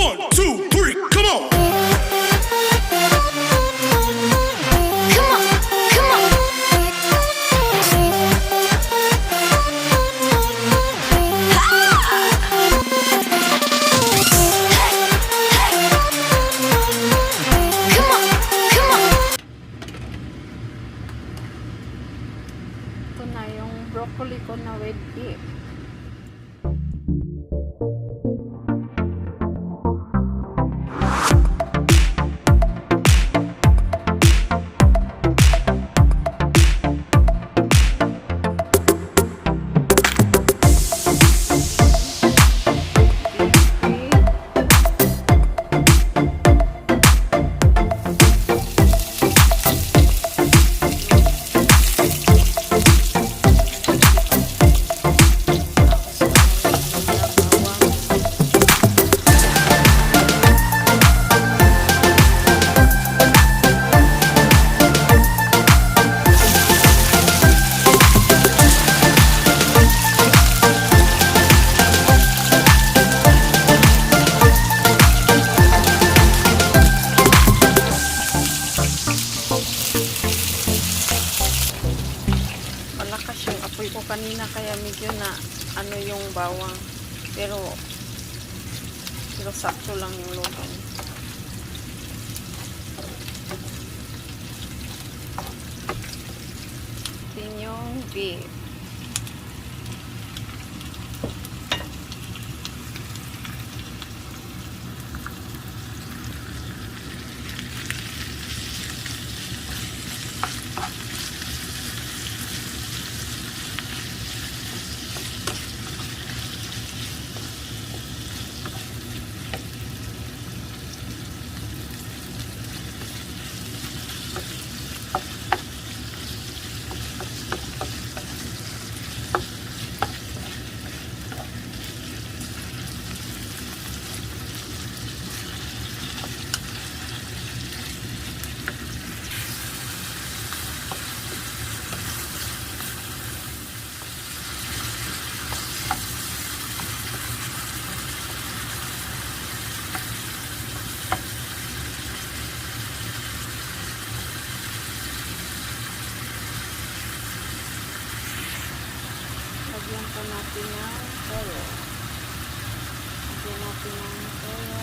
1, 2, 3, come on! Come on, come on. Come on, come on. Ito na yung broccoli ko na with beef. Malakas yung apoy ko kanina kaya medyo na ano yung bawang, pero sakto lang yung luto. Ito yung beef. Lagyan po natin ng toyo. Lagyan natin ng toyo.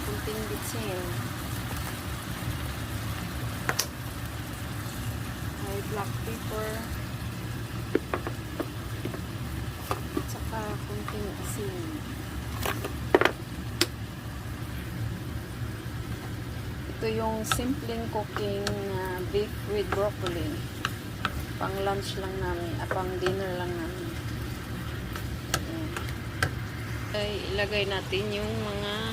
Kunting bitsin. May black pepper. At saka kunting asin. Ito yung simpleng cooking beef with broccoli. Pang lunch lang namin, pang dinner lang namin. Ayan. Okay, ilagay natin yung mga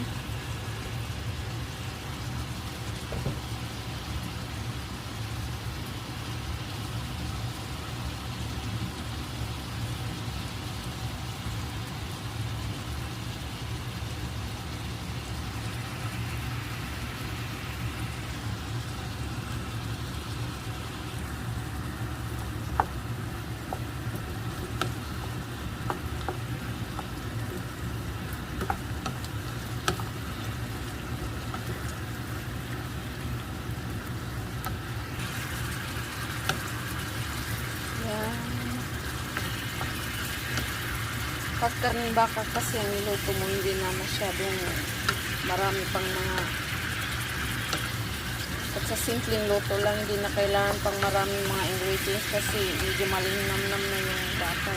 pagkaning baka kasi ang niluto mo hindi na masyadong marami pang mga at sa simpleng luto lang hindi na kailangan pang maraming mga ingredients kasi medyo malinamnam na yung baka.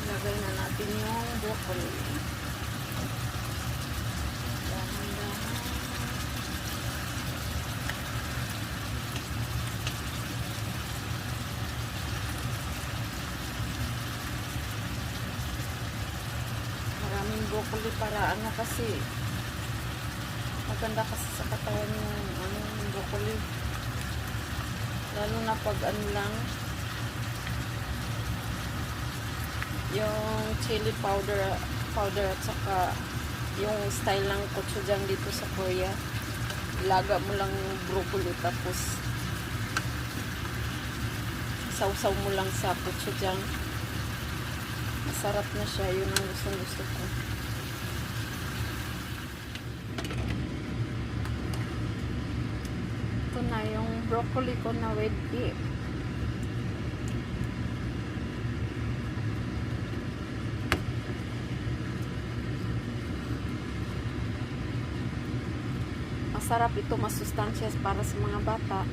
Ilagay na natin yung broccoli. Broccoli para ano kasi maganda kasi sa katawan yung broccoli, lalo na pag ano lang yung chili powder at saka Yung style ng gochujang dito sa Korea. Ilaga mo lang yung broccoli tapos sausaw mo lang sa gochujang. Masarap na siya. Yun ang gusto ko. Ito na yung broccoli ko na with beef. Masarap ito, masustansya para sa mga bata.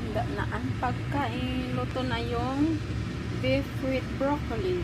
Handa na ang pagkain. Luto na yung beef with broccoli.